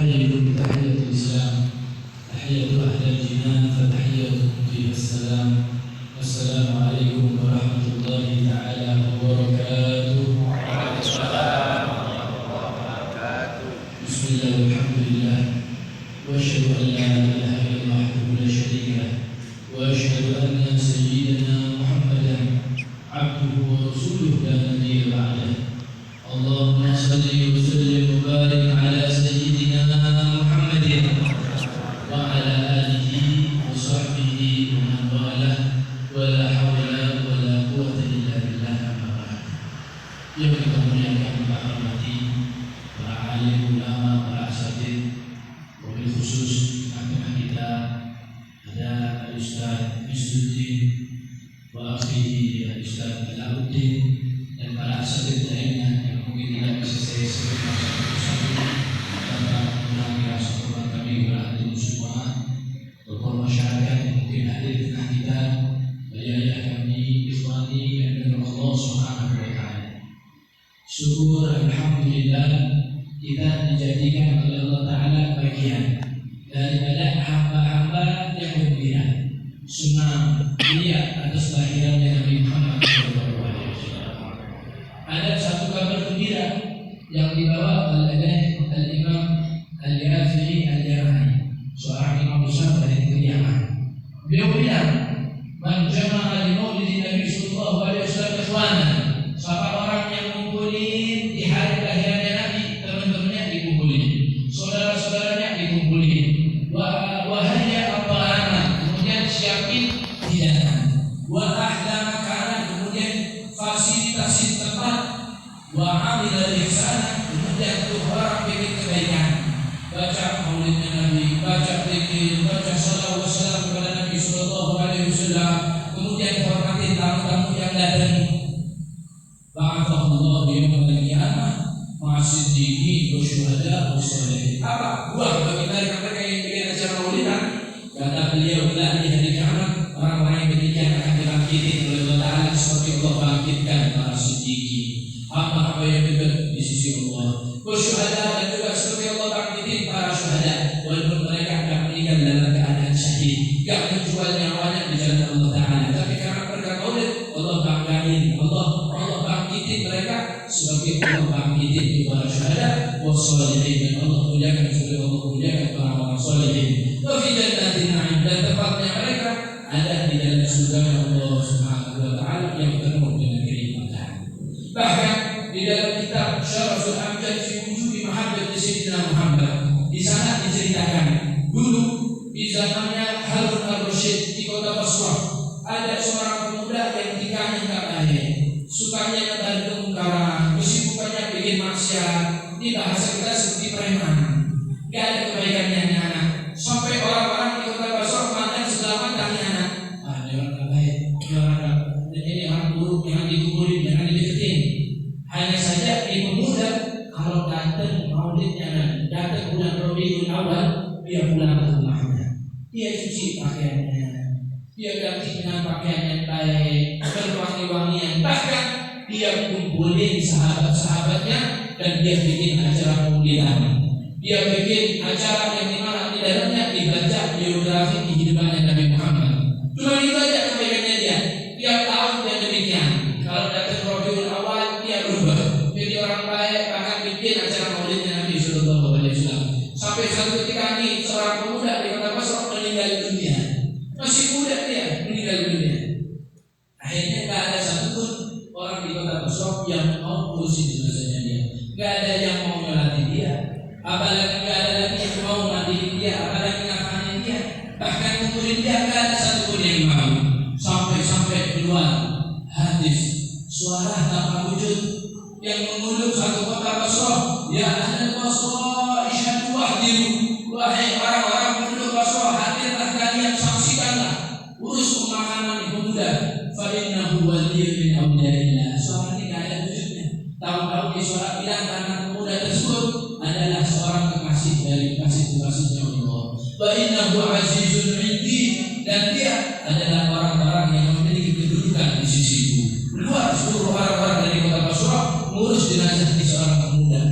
أحييكم بتحية الإسلام تحية أهل الجنان فتحيتهم فيها السلام. السلام عليكم ورحمة الله تعالى وبركاته. بسم الله والحمد لله وأشهد أن لا إله إلا الله وحده لا شريك له وأشهد أن سيدنا محمدا عبده ورسوله لا نبي بعده. اللهم صل وسلم وبارك على سيدنا محمد وعلى آله وصحبه ومن والاه ولا حول ولا قوة إلا بالله. أما بعد. Yang kita muliakan, kita hormati para alim ulama, para asatidz, wabil khusus tengah kita ada Ustaz Misduddin wa akhihi Ustaz Alauddin dan para asatidz lainnya yang mungkin tidak bisa saya sebutkan satu-satu tanpa mengurangi rasa hormat kami kepada antum semua, tokoh masyarakat yang mungkin hadir di tengah kita, ayah kami, ikhwani yang dengan Allah Subhanahu wa Ta'ala. Syukur alhamdulillah kita dijadikan oleh Allah Ta'ala bagian daripada hamba-hamba yang gembira, senang dia atas lahirannya Nabi Muhammad SAW. Ada satu kabar gembira yang dibawa oleh Al-Imam Al-Rafi'i Al-Jarani, seorang imam besar dari Yaman. Beliau bilang, "Man jama'a li maulidin Nabi sallallahu alaihi wasallam ikhwanan." Siapa orang yang ngumpulin di hari kelahirannya Nabi, teman-temannya dikumpulin, saudara-saudaranya dikumpulin. Wahaya apa-apa, kemudian siapin hidangan. Wa ahla makanan, kemudian fasilitasi tempat. Wa amila ihsana, kemudian tuh orang bikin kebaikan. Baca maulidnya Nabi, baca zikir, baca salawat wassalam kepada Nabi sallallahu alaihi wasallam, kemudian hormati tamu-tamu yang datang. Ba'athallahu yawmal qiyamah ma'as-siddiqin wasyuhada wassalihin. Apa buah bagi mereka yang bikin acara maulidan? Kata beliau, kelak di hari kiamat orang-orang yang demikian akan dibangkitin oleh Allah Ta'ala seperti Allah bangkitkan para siddiqin, apa yang dekat di sisi Allah. Wasyuhada, dan juga seperti Allah bangkitin para syuhada, walaupun mereka akan meninggal dalam keadaan syahid, gak menjual nyawanya di jalan Allah Ta'ala, tapi karena mereka maulid Allah banggain, Allah bangkitin mereka sebagai Allah bangkitin para syuhada wassalihin, dan Allah muliakan sebagai Allah muliakan para orang salihin. Wa fi jannatin na'im, dan tempatnya mereka ada di dalam surga Allah Subhanahu wa Ta'ala yang penuh dengan kenikmatan. Bahkan di dalam kitab Syaraful Amjad fi Wujudi Mahabbati Sayyidina Muhammad, di sana diceritakan dulu di zamannya Harun ar-Rasyid di kota Basrah ada seorang pemuda yang tingkahnya tak baik, sukanya mencari kemungkaran, kesibukannya bikin maksiat, di bahasa kita seperti preman, gak ada kebaikannya ini anak. Sampai orang-orang di kota Basrah mandang sebelah mata ini anak, ini orang tak baik, ini orang buruk, jangan dikumpulin, jangan dideketin. Hanya saja di pemuda kalau datang maulidnya Nabi, datang bulan Rabiul Awal, dia pulang ke rumahnya, dia cuci pakaiannya, dia ganti dengan pakaian yang baik, berwangi-wangian, bahkan dia kumpulin sahabat-sahabatnya dan dia bikin acara maulidan. Dia bikin acara yang dimana di dalamnya dibaca biografi kehidupan Nabi Muhammad. Cuma itu aja kebaikannya dia. Tiap tahun dia demikian. Kalau datang Rabiul Awal dia berubah jadi orang baik, bahkan bikin acara maulidnya Nabi sallallahu alaihi wasallam. Sampai suatu ketika ini seorang pemuda di kota Basrah meninggal dunia. Masih muda dia meninggal dunia. Akhirnya tak ada satupun orang di kota Basrah yang mau urusin jenazahnya dia. Gak ada yang mau nyolati dia, apalagi gak ada lagi yang mau mandiin dia, apalagi ngapain dia. Bahkan ngumpulin dia gak ada satupun yang mau. Sampai keluar hadis suara tanpa wujud yang mengulur satu kota Basrah, ya ahlal Basrah isyhadu wahdiru, wahai orang-orang penduduk Basrah, hadirlah kalian, saksikanlah urus pemakaman pemuda, fa innahu waliyyun min awliyaillah. Suara ini gak ada wujudnya. Tahu-tahu di suara bilang karena pemuda tersebut adalah seorang kekasih dari kekasih-kekasihnya Allah. Wa innahu azizun 'indi, dan dia adalah orang-orang yang memiliki kedudukan di sisiku. Keluar seluruh orang-orang dari kota Basrah ngurus jenazah di seorang pemuda.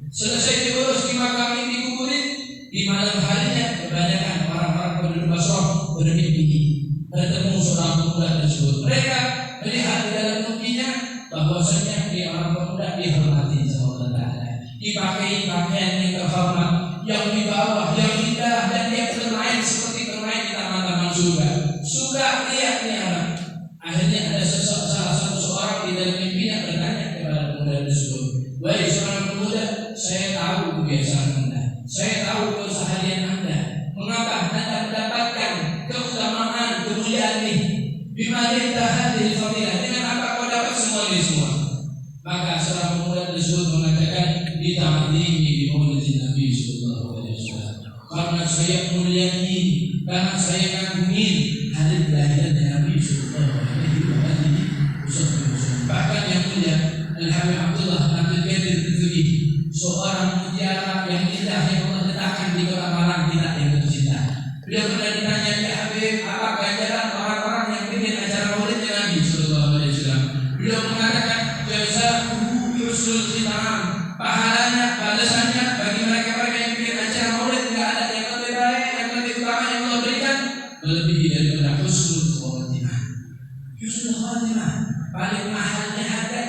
Selesai diurus di makam ini dikuburin, malam harinya kebanyakan orang-orang penduduk Basrah bermimpi bertemu seorang pemuda tersebut. Mereka melihat di dalam mimpinya bahwasanya dia orang pemuda dihormati sama Allah Ta'ala, dipakai pakaian yang terhormat, yang di bawah, yang indah, dan dia bermain seperti bermain di taman-taman surga. Suka lihat nih anak. Akhirnya ada salah satu seorang di dalam mimpinya bertanya kepada pemuda tersebut, "Wahai seorang pemuda, saya tahu kebiasaan Anda, saya tahu keseharian Anda. Mengapa Anda mendapatkan keutamaan, kemuliaan ini? Bimadillah hadhil fadilah. Dengan apa kau dapat semua ini semua?" Maka seorang pemuda tersebut mengatakan, "Bi ta'zimi bi maulidin Nabi sallallahu alaihi wasallam." Karena saya muliakan, karena saya mengagumi hari kelahiran Nabi sallallahu alaihi wasallam. Bahkan yang mulia Al-Habib Abdullah Abdul Qadir Al-Juzri, seorang mutiara yang indah yang Allah letakkan di kota Malang, tidak yang tercinta. Beliau pernah ditanya, "Ya Habib, apa ganjaran orang-orang yang bikin acara maulid Nabi sallallahu alaihi wasallam?" Beliau mengatakan, "Jazaa'uhu husnul khitam." Pahalanya, balasannya bagi mereka-mereka yang bikin acara maulid tidak ada yang lebih baik, yang lebih utama yang Allah berikan melebihi daripada husnul khatimah. Husnul khatimah paling mahalnya harga.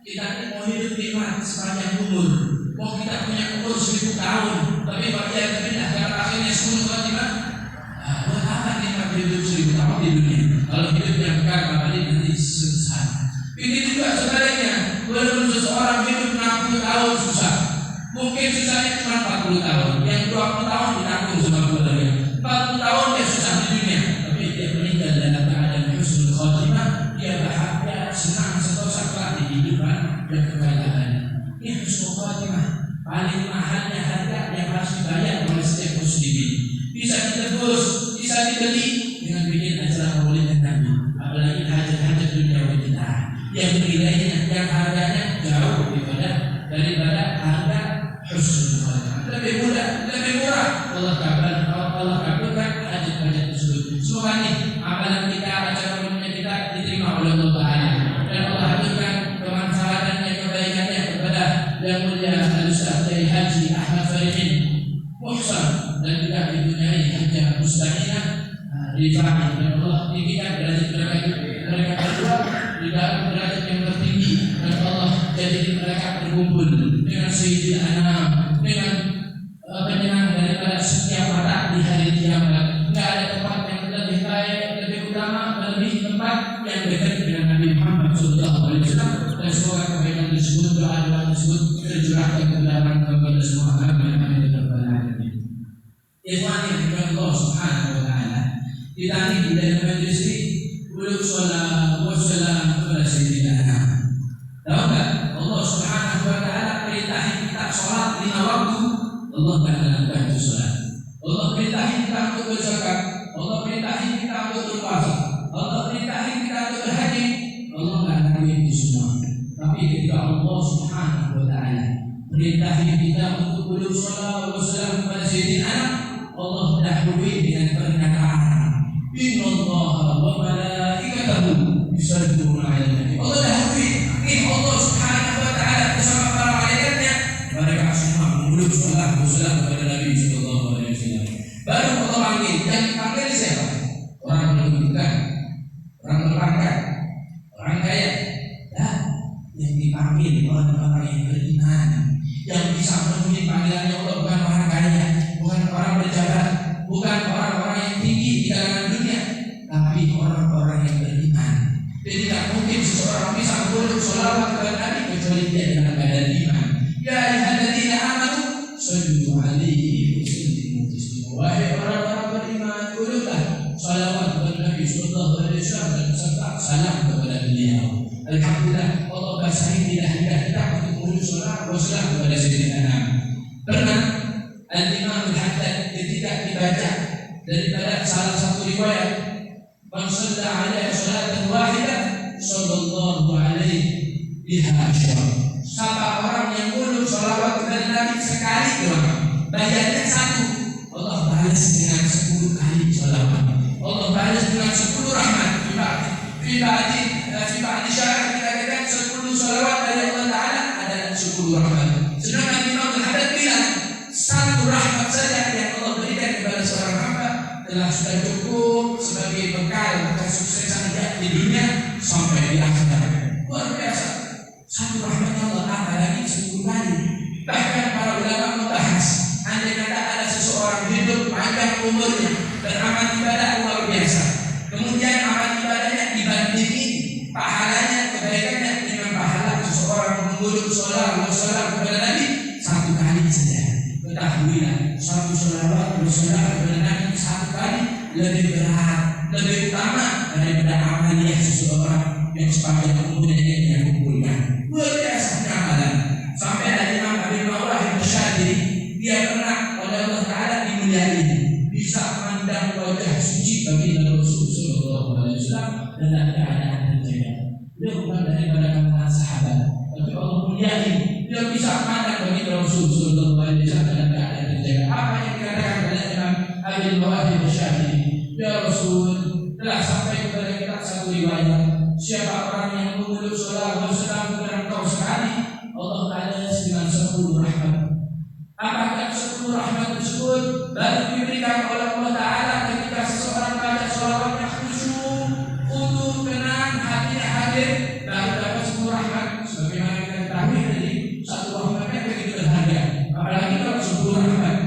Kita ini mau hidup nikmat sepanjang umur, mau kita punya umur 1000 tahun, tapi bagi yang pindah karena akhirnya husnul khatimah. Buat apa nikmat hidup 1000 tahun di dunia kalau hidup yang kekal kembali nanti sesat? Begitu juga sebaliknya, walaupun seseorang hidup 60 tahun susah, mungkin susahnya cuma 40 tahun, yang 20 tahun ditanggung sama keluarga, 40 tahun dia susah di dunia, tapi dia meninggal dalam keadaan husnul khatimah, dia bahagia, senang, sentosa kelak di kehidupan dan kekayaan. Ini husnul khatimah, paling mahalnya harga yang harus dibayar oleh setiap muslimin. Bisa ditebus, bisa dibeli dengan bikin acara maulid Nabi, apalagi hajat-hajat dunia kita yang nilainya, yang harganya jauh daripada harga husnul khatimah. Lebih mudah, lebih murah. Allah kabulkan hajat-hajat tersebut. Semoga nih amalan kita, acara umumnya kita diterima oleh Allah Ta'ala, dan Allah hadirkan kemanfaatannya, kebaikannya kepada yang mulia Al-Ustaz Kiai Haji Ahmad Farihin Muhsan, dan juga ibunya Haji Mustaqinah Rifai, dan Allah tinggikan derajat mereka berdua di dalam derajat yang tertinggi, dan Allah jadikan mereka berkumpul dengan Sayyidil Anam, dengan penyenang daripada setiap mata di hari kiamat. Tidak ada tempat yang lebih baik, lebih utama, lebih tempat yang dekat dengan Nabi Muhammad SAW. Dan semoga kebaikan tersebut, doa-doa tersebut tercurahkan ke dalam kepada semua hamba yang ada dalam alamin. Ikhwani yang Allah Subhanahu wa Ta'ala, kita ini di dalam majlis ini ulul sholat wassalam kepada Sayyidina Anam. Tahu tak, Allah Subhanahu wa Ta'ala perintahin kita sholat 5 waktu. Allah tak bantu sholat. Allah perintahin kita untuk berzakat. Allah perintahin kita untuk berpuasa. Allah perintahin kita untuk berhaji. Allah tak lakuin itu semua. Tapi ketika Allah Subhanahu wa Ta'ala perintahin kita untuk ulul sholat wassalam kepada Sayyidina Anam, Allah dahului dengan pernyataan, Innallaha wa malaikatahu yusalluna 'alan nabi. Allah dahului, ini Allah Subhanahu wa Ta'ala bersama para malaikatnya, mereka semua mengulur salat wassalam kepada Nabi sallallahu alaihi wasallam. Baru Allah panggil, yang dipanggil siapa? Orang menentukan, orang berpangkat, orang kaya. Dan yang dipanggil orang-orang yang beriman, yang bisa memenuhi panggilannya Allah, bukan orang kaya, bukan orang berjabat, bukan orang-orang yang tinggi di kalangan dunia, tapi orang-orang yang beriman. Jadi tidak mungkin seseorang bisa mengulur sholawat kepada Nabi kecuali dia dalam keadaan iman. Ya ayyuhalladzina amanu shallu 'alaihi wa sallimu taslima. Wahai orang-orang beriman, ulurlah sholawat kepada Nabi sallallahu alaihi wasallam dan serta salam kepada beliau. Alhamdulillah, Allah basahi lidah kita untuk mengulur sholawat wassalam kepada Sayyidina Anam. Pernah Al-Imam Al-Haddad ketika dibaca daripada salah satu riwayat, man shalla 'alaihi sholatan wahidah sallallahu alaihi biha asyara. Siapa orang yang ulur sholawat kepada Nabi sekali doang, bayarnya 1, Allah balas dengan 10 kali sholawat. Allah balas dengan 10 rahmat. Fi ba'di syair dikatakan 10 sholawat dari Allah Ta'ala adalah 10 rahmat. Sedangkan Imam Al-Haddad bilang 1 rahmat saja yang Allah umurnya, dan amal ibadah luar biasa. Kemudian amal ibadahnya dibandingin pahalanya, kebaikannya dengan pahala seseorang menguluk sholawat kepada Nabi 1 kali saja. Ketahuilah, 1 sholawat kepada Nabi 1 kali lebih berat, lebih utama daripada amaliyah seseorang yang sepanjang umurnya dia kumpulkan. Luar biasa amalan. Sampai ada Imam Abi Mawah Al-Syadili, dia pernah oleh Allah Ta'ala dimuliakan, bisa memandang wajah suci bagi Rasul Sallallahu Alaihi Wasallam dalam keadaan terjaga. Dia bukan daripada kalangan sahabat, tapi Allah muliakan, dia bisa memandang bagi Rasul Sallallahu Alaihi Wasallam dalam keadaan terjaga. Apa yang dikatakan oleh Imam Abi Mawah Al-Syadili? Ya Rasul, telah sampai kepada kita satu riwayat, siapa orang yang mengucap sholawat kepada engkau sekali, Allah Ta'ala dengan 10 rahmat. Apakah 10 rahmat tersebut baru diberikan oleh Allah Ta'ala ketika seseorang baca sholawatnya khusyuk, utuh, tenang, hatinya hadir, baru dapat 10 rahmat. Sebagaimana kita ketahui tadi, 1 rahmatnya begitu berharga, apalagi kalau 10 rahmat.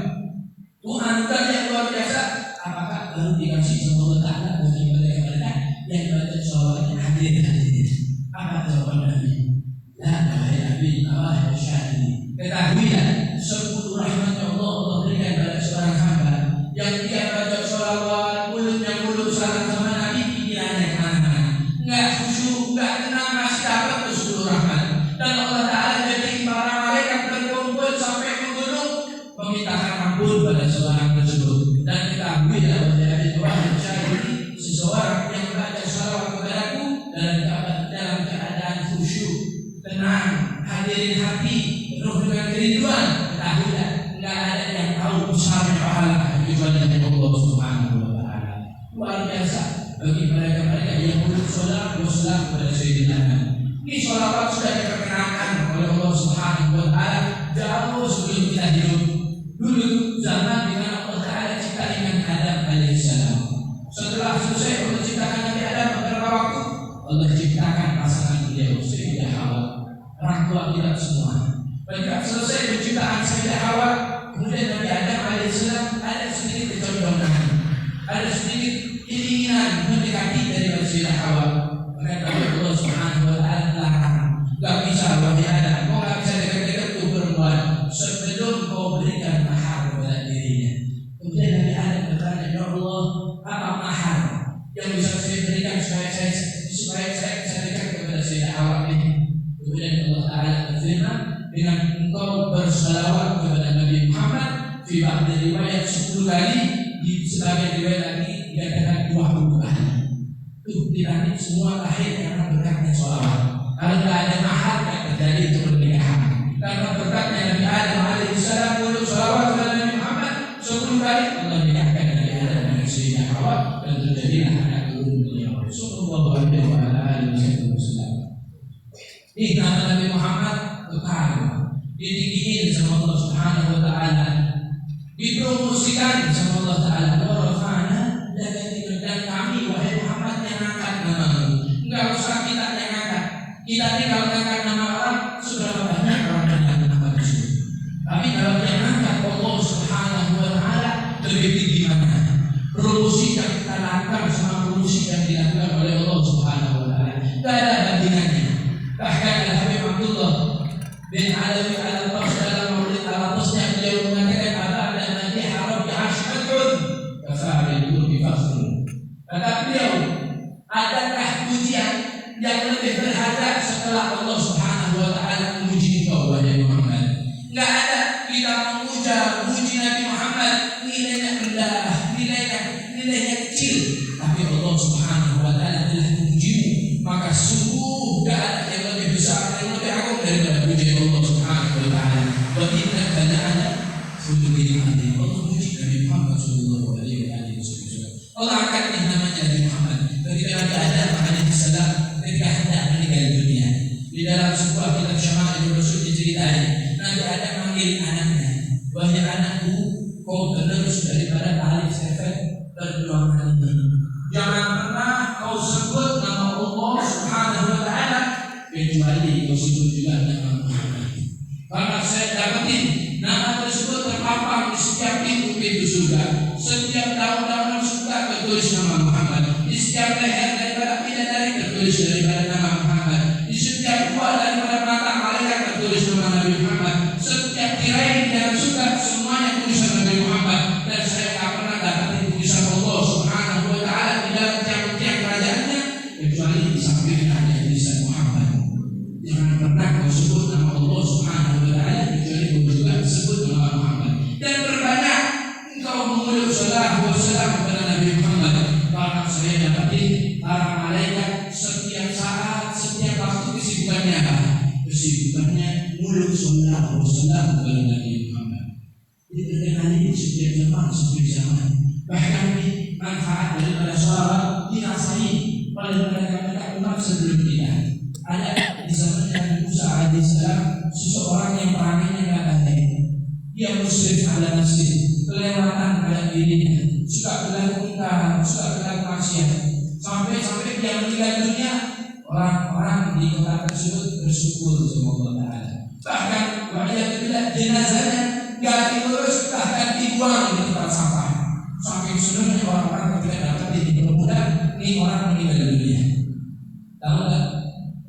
Tuhan yang luar biasa. Apakah baru dikasih sama Allah Ta'ala bagi mereka yang baca sholawatnya hadir? Apa jawaban Nabi? La wahai Nabi Mawah Al-Syadili, ketahuilah 10 rahmat Allah berikan pada seorang hamba yang dia baca sholawat, mulutnya mulut salam sama Nabi, pikirannya kemana-mana, enggak khusyuk, enggak tenang, masih dapat 10 rahmat. Dan Allah Ta'ala jadi para malaikat berkumpul sampai menggunung memintakan ampun pada seorang tersebut. Dan ketahuilah wahai Nabi Mawah Al-Syadili, seseorang yang baca sholawat kepadaku dalam keadaan khusyuk, tenang, hadirin hati, penuh dengan kerinduan, ketahuilah enggak ada yang tahu besarnya pahala kecuali Allah Subhanahu wa Ta'ala. Luar biasa bagi mereka yang mulut sholawat kepada Sayyidina Nabi. Ini sholawat sudah diperkenalkan oleh Allah Subhanahu wa Ta'ala jauh sebelum kita hidup. Dulu zaman di mana Allah Ta'ala ciptakan Adam alaihissalam. Setelah selesai Allah ciptakan Nabi Adam beberapa waktu, Allah ciptakan pasangan beliau Sayyidah Hawa, orang tua kita semua. Ketika selesai penciptaan Sayyidah Hawa, kemudian Nabi Adam alaihissalam ada sedikit kecondongan, ada sedikit keinginan mendekati dari Sayyidah Hawa. Maka Allah Subhanahu wa Ta'ala larang, enggak bisa wahai Adam, kau enggak bisa dekat-dekat tuh perempuan sebelum kau berikan mahar kepada dirinya. Kemudian Nabi Adam bertanya, ya Allah, apa mahar yang bisa saya berikan supaya saya bisa dekat kepada Sayyidah Hawa ini? Kemudian Allah Ta'ala berfirman, dengan engkau bersalawat kepada Nabi Muhammad fi ba'd riwayat 10 kali, di sebagian riwayat lagi dikatakan 20 kali. Itu kita semua lahir karena berkatnya sholawat. Kalau tidak ada mahar tidak terjadi itu pernikahan. Karena berkatnya Nabi Adam alaihissalam mulut sholawat kepada Nabi Muhammad 10 kali, Allah menikahkan Nabi Adam dengan Sayyidah Hawa dan terjadilah anak turun beliau. Sallallahu alaihi wa alihi wasallam. Ini nama Nabi Muhammad kekal, ditinggiin sama Allah Subhanahu wa Ta'ala, dipromosikan sama Allah Ta'ala. Warafa'na dan kami wahai Muhammad yang angkat namamu. Enggak usah kita yang angkat. Kita ini kalau angkat nama orang seberapa banyak orang yang angkat nama tersebut. Tapi kalau yang angkat Allah Subhanahu wa Ta'ala lebih tinggi mana? Promosi yang kita lakukan sama promosi yang dilakukan oleh Allah Subhanahu wa Ta'ala tidak ada bandingannya. Bahkan Al-Habib Abdullah bin Alawi al-Qas dalam maulid al-Qasnya beliau mengatakan apa ada nanti harap di asyadun kafa'il bi fasl. Kata beliau, adakah pujian yang lebih berharga setelah Allah Subhanahu wa Ta'ala memuji engkau wahai Muhammad? Enggak ada. Kita memuji Nabi Muhammad nilainya rendah, nilainya kecil, tapi Allah Subhanahu wa Ta'ala telah memujimu, maka sungguh enggak ada yang lebih besar, yang lebih agung daripada pujian Allah Subhanahu wa Ta'ala. Wa inna kana fudubil hadi. Allah puji Nabi Muhammad sallallahu alaihi wasallam. Allah angkat namanya Nabi Muhammad ketika Nabi Adam alaihissalam ketika hendak meninggal dunia. Di dalam sebuah kitab Syama'il Rasul diceritai Nabi Adam manggil anaknya, wahai anakku, kau penerus daripada tali sefet perjuangan ini. Jangan pernah kau sebut nama Allah Subhanahu wa Ta'ala kecuali kau sebut juga nama Muhammad. Karena saya dapatin Nama tersebut terpampang di setiap pintu-pintu surga. Setiap daun-daunan surga tertulis nama Muhammad. Di setiap leher daripada bidadari tertulis daripada nama Muhammad. Di setiap buah daripada mata malaikat tertulis nama Nabi Muhammad. Setiap tirai di dalam surga semuanya tulisan Nabi Muhammad. Dan saya tak pernah dapat tulisan Allah Subhanahu wa Ta'ala di dalam tiap-tiap kerajaannya kecuali di samping ada tulisan Muhammad. Jangan pernah kau sebut nama Allah Subhanahu wa Ta'ala kecuali kau juga sebut nama Muhammad. Dan berbanyak engkau memeluk salawat wa salam kepada Nabi Muhammad. Karena saya dapati para malaikat setiap saat, setiap waktu kesibukannya apa? Kesibukannya muluk salawat wa salam kepada Nabi Muhammad. Jadi terkenal ini setiap zaman. Bahkan manfaat daripada salawat dirasai oleh mereka umat sebelum kita. Ada di zaman Nabi Musa alaihissalam seseorang yang perangannya nggak baik. Dia musyrif ala masjid, kelewatan pada dirinya, suka berlaku munkar, suka berlaku maksiat, sampai dia meninggal dunia. Orang-orang di kota tersebut bersyukur sama Allah Taala. Bahkan wa'alaikumsalam jenazahnya nggak diurus, bahkan dibuang di tempat sampah. Saking senangnya orang-orang ketika dapat dipermudah, ini orang meninggal dunia. Tahu tak?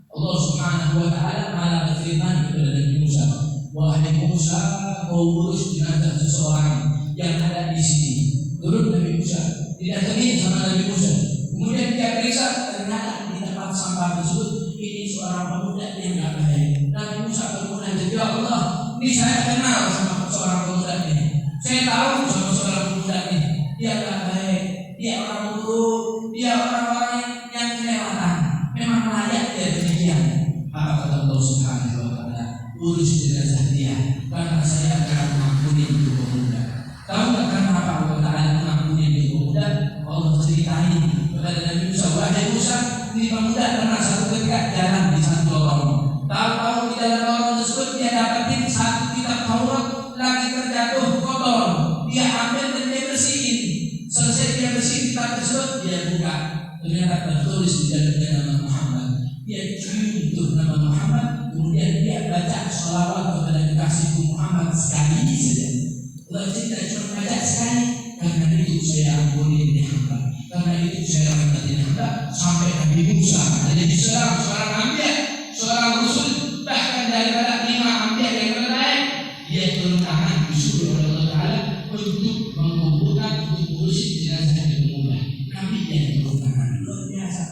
Allah Subhanahu wa Ta'ala malah berfirman kepada Nabi Musa, wahai Musa, kau urus jenazah seseorang yang ada di sini. Turun Nabi Musa, didatangi sama Nabi Musa. Kemudian dia periksa, ternyata di tempat sampah tersebut ini seorang pemuda yang tidak baik. Nabi Musa bermunajat, ya Allah, ini saya kenal sama seorang pemuda ini. Saya tahu sama seorang pemuda ini. Dia tidak baik, dia orang buruk, dia orang-orang yang kelewatan. Memang layak dia demikian. Apa kata Allah Subhanahu wa Ta'ala? Urus jenazah dia, karena saya akan mengampuni itu pemuda. Tahu tak kenapa Allah Ta'ala mengampuni itu pemuda? Allah ceritain kepada Nabi Musa, wahai Musa, ini pemuda pernah satu ketika jalan di satu lorong. Tahu-tahu di dalam lorong tersebut dia dapatin satu kitab Taurat lagi terjatuh kotor. Dia ambil dan dia bersihin. Selesai dia bersihin kitab tersebut, dia buka. Ternyata tertulis di dalamnya nama Muhammad. Dia cium untuk nama Muhammad, kemudian dia baca sholawat kepada kekasihku Muhammad sekali saja. Kalau tidak cuma baca sekali, karena itu saya ampuni ini hamba, karena itu saya rahmati hamba. Sampai Nabi Musa jadi seorang anbiya, seorang rasul, bahkan daripada 5 anbiya yang terbaik, dia turun tangan disuruh oleh Allah Taala untuk mengumpulkan, untuk mengurus jenazah yang pemuda. Nabi yang turun tangan luar biasa.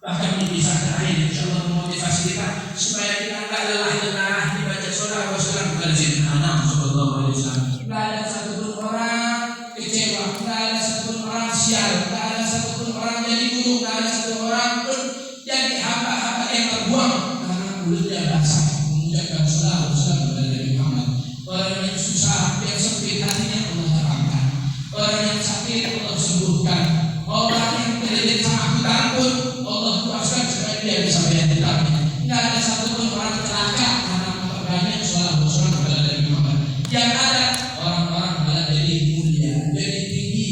Bahkan bisa terakhir, insyaallah memotivasi kita supaya kita enggak lelah dibaca sholawat wa salam kepada Sayyidina Muhammad sallallahu alaihi wasallam. Enggak ada satupun orang kecewa, enggak ada satupun orang sial, enggak ada satupun orang jadi guru, enggak ada satupun orang pun jadi hamba-hamba yang terbuang karena mulutnya basah mengucapkan sholawat wa salam kepada Nabi Muhammad. Orang yang susah, yang sempit hatinya Allah terangkan. Orang yang sakit Allah sembuhkan. Orang yang terlilit sama aku takut Allah puaskan supaya dia bisa bayar hutangnya. Tidak ada satupun orang celaka karena memperbanyak sholawat wa salam kepada Nabi Muhammad. Yang ada orang-orang malah jadi mulia, jadi tinggi.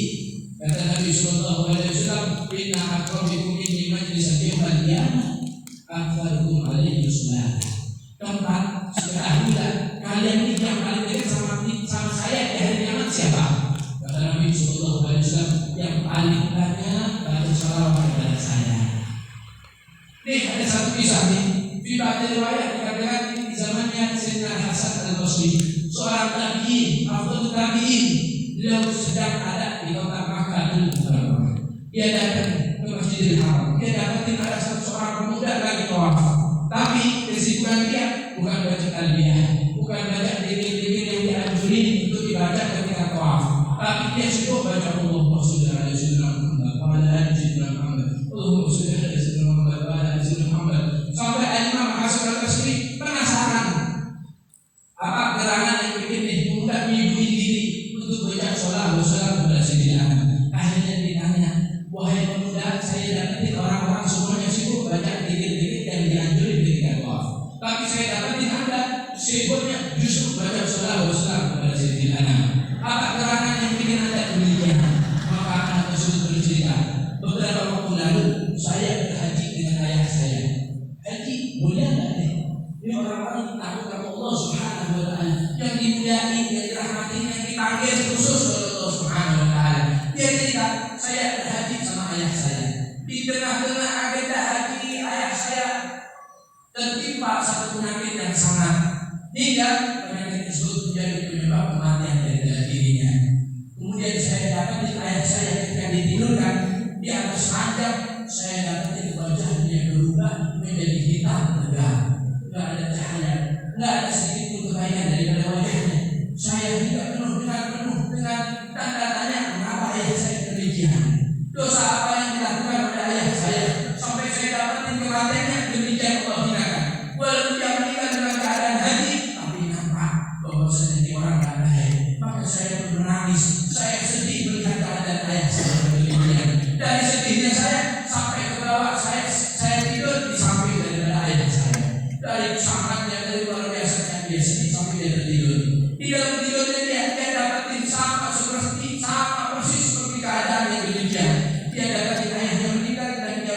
Kata Nabi Sallallahu Alaihi Wasallam, inna akrabikum inni majlisan yawmal qiyamah aktsarukum alaihi salat. Tempat sekalian kalian ini yang paling dekat sama saya di hari kiamat siapa? Kata Nabi Sallallahu Alaihi Wasallam, yang paling banyak baca sholawat kepada saya. Nih ada satu kisah nih. Di ba'da riwayat dikatakan di zamannya Sayyidina Hasan al-Basri, seorang tabi'in, afdhalul tabi'in. Beliau sedang ada di kota Makkah dulu. Dia datang ke Masjidil Haram. Dia dapatin ada seorang pemuda lagi tawaf. Tapi kesibukan dia bukan baca talbiyah, bukan baca dzikir-dzikir yang dianjurin untuk dibaca ketika tawaf. Tapi dia sibuk baca Allahumma sholli ala sayyidina Muhammad wa ala ali sayyidina Muhammad. Allahumma sholli ala sayyidina Muhammad wa ala ali sayyidina Muhammad. Sampai Imam Hasan al-Basri penasaran. Apa gerangan yang bikin nih pemuda nyibuin diri untuk baca sholawat wa salam kepada Sayyidina. Akhirnya ditanya, wahai pemuda, saya dapatin orang-orang semuanya sibuk baca dzikir-dzikir yang dianjurin ketika tawaf. Tapi saya dapatin Anda sibuknya justru baca sholawat wa salam kepada Sayyidina. Apa gerangan yang bikin Anda demikian? Maka anak tersebut bercerita, beberapa waktu lalu saya berhaji dengan ayah saya. Haji mulia enggak nih? Ini orang-orang takut kepada Allah Subhanahu wa Ta'ala yang dimuliai, yang dirahmati, yang dipanggil khusus oleh Allah Subhanahu wa taala. Dia cerita, saya berhaji sama ayah saya. Di tengah-tengah agenda haji ayah saya tertimpa satu penyakit yang sangat, hingga penyakit tersebut menjadi penyebab kematian dari dirinya. Kemudian saya dapat ayah saya ketika ditidurkan di atas ranjang, saya dapat wajahnya berubah menjadi hitam tegak, tidak ada cahaya, tidak ada sedikit pun kebaikan daripada wajahnya. Saya tidak penuh dengan tanda tanya mengapa ayah saya demikian. Dosa apa yang dilakukan oleh ayah saya sampai saya dapatin kematiannya demikian Allah hinakan. Walaupun dia meninggal dalam keadaan haji, tapi nampak bahwa sedang orang tak baik. Maka saya pun menangis, saya sedih melihat keadaan ayah saya demikian. Dari sedihnya saya sampai ke bawah, saya tidur di samping daripada ayah saya. Dari sangatnya, dari luar biasanya dia sedih sampai dia tertidur. Di dalam tidurnya dia dapatin sama persis seperti keadaan yang demikian. Dia dapatin ayahnya meninggal dan dia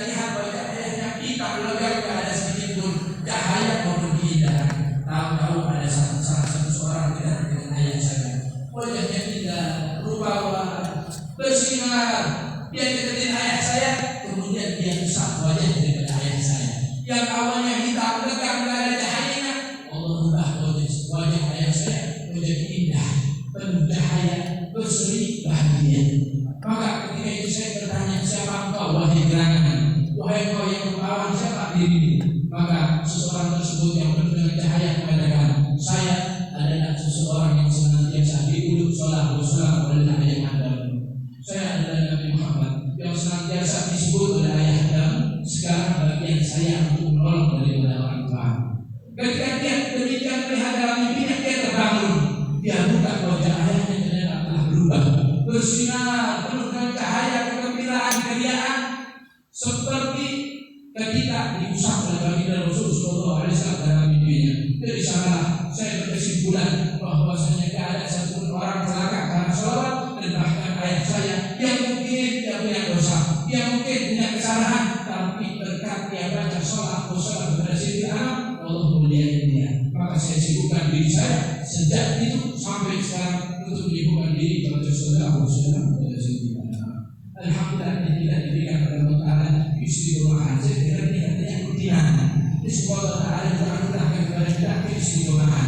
lihat wajah ayahnya hitam legam, tidak ada sedikit pun cahaya maupun keindahan. Tahu-tahu ada salah satu seorang dengan ayah saya. Wajahnya tidak berubah, bersinar. Dia deketin ayah saya, kemudian dia usap wajah daripada ayah saya. Yang awalnya hitam legam, tidak ada cahayanya, Allah ubah wajah ayah saya menjadi indah, penuh cahaya, berseri, bahagia. Maka ketika itu saya bertanya, siapa engkau wahai gerangan? Wahai engkau yang membawa siapa dirimu? Maka seseorang tersebut yang penuh dengan cahaya mengatakan, saya adalah seseorang yang senantiasa diuluk sholat oleh ayah Adam. Saya adalah Nabi Muhammad yang senantiasa disebut oleh ayah Adam. Sekarang bagian saya untuk menolong daripada orang tua. Ketika dia demikian melihat dalam mimpinya, dia terbangun. Dia buka wajah ayahnya, ternyata telah berubah, bersinar, penuh dengan cahaya, kegembiraan, keriaan, seperti ketika diusap oleh baginda Rasul Sallallahu Alaihi Wasallam dalam mimpinya. Dari sanalah saya berkesimpulan bahwasanya tidak ada satu orang celaka karena sholat, dan bahkan ayah saya yang mungkin tidak punya dosa, yang mungkin punya kesalahan, tapi berkat dia baca sholat kepada sisi anak, Allah memuliakan dia. Maka saya sibukkan diri saya sejak itu sampai sekarang untuk menyibukkan diri kepada Rasulullah kepada sisi anak. Alhamdulillah tidak diberikan oleh Allah Taala istiqomah. Saya kira tidak rutinan. Semoga Allah Taala menganugerahkan kepada kita istiqomah.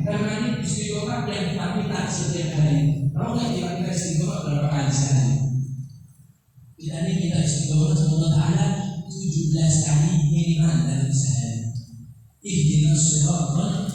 Karena ini istiqomah yang kita minta setiap hari. Kalau nggak kita istiqomah berapa kali sehari? Tidak ini kita istiqomah sama Allah Taala 17 kali minimal dalam sehari. Ihdinas siratal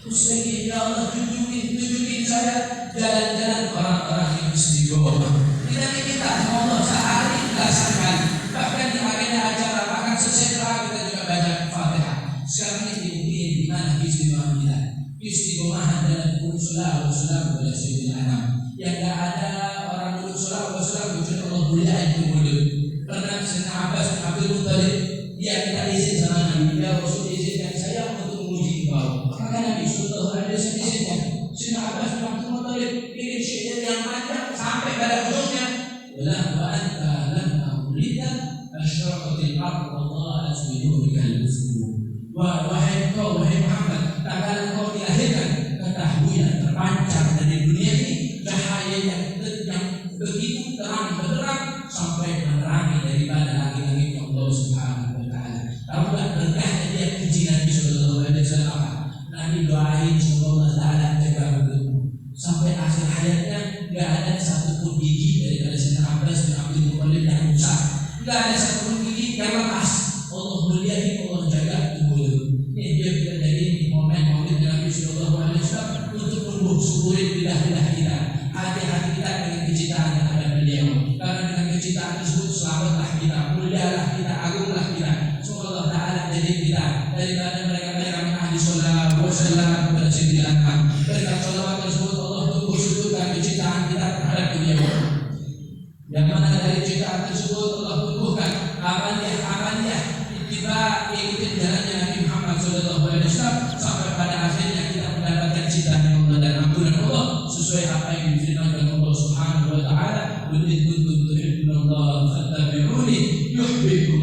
mustaqim. Ya Allah, tunjukin saya jalan-jalan orang-orang yang istiqomah. Tidak ini kita Allah sehari belasan kali. Bahkan di agenda acara makan sesetra kita juga baca Fatihah. Sekarang ini di mana istiqomah kita? Istiqomah adalah Rasulullah kepada sisi anak. Yang tidak ada orang Rasulullah kecuali Allah mulia itu mulut. Pernah Sayyidina Abbas bin Abdul Muttalib dia minta izin sama Nabi, ya Rasul izinkan saya untuk menguji engkau. Maka Nabi Sallallahu Alaihi Wasallam izinkan. Sayyidina Abbas bin Abdul Muttalib ini syair yang panjang sampai pada ujungnya. Wala wa anta lam amlita asyraqatil ardh wallahu asbidurikal muslimun. Wahai engkau, wahai Muhammad, tak kala engkau dilahirkan, ketahuilah terpancar dari dunia ini cahaya yang begitu terang benderang sampai menerangi daripada langit-langit Allah Subhanahu wa taala. Tahulah berkahnya dia puji Nabi Sallallahu Alaihi Wasallam. Nabi doain semoga Allah Taala jaga mulutmu sampai akhir hayatnya. Tidak ada satupun gigi daripada Sayyidina Abbas bin Abdul Muttalib yang rusak. Tidak ada satupun gigi yang lepas. Allah muliakan, Allah jaga mulut. Ini dia kita jadi momen Maulid Nabi Sallallahu Alaihi Wasallam untuk tumbuh suburin lidah-lidah kita, hati-hati kita dengan kecintaan yang ada beliau. Karena dengan kecintaan tersebut selamatlah kita, mulialah kita, agunglah kita. Semoga Allah Taala jadi kita daripada mereka-mereka yang ahli sholat wasallam kepada sisi anak. Berkat sholawat tersebut Allah tumbuh suburkan kecintaan kita terhadap beliau. Yang mana dari cintaan tersebut Allah tumbuhkan amaliyah ittiba, ikutin jalannya Nabi Muhammad Sallallahu Alaihi Wasallam sampai pada akhirnya kita mendapatkan cinta Allah dan ampunan Allah sesuai apa yang difirmankan Allah Subhanahu wa taala, "Qul in kuntum tuhibbuna Allah fattabi'uni yuhibbukum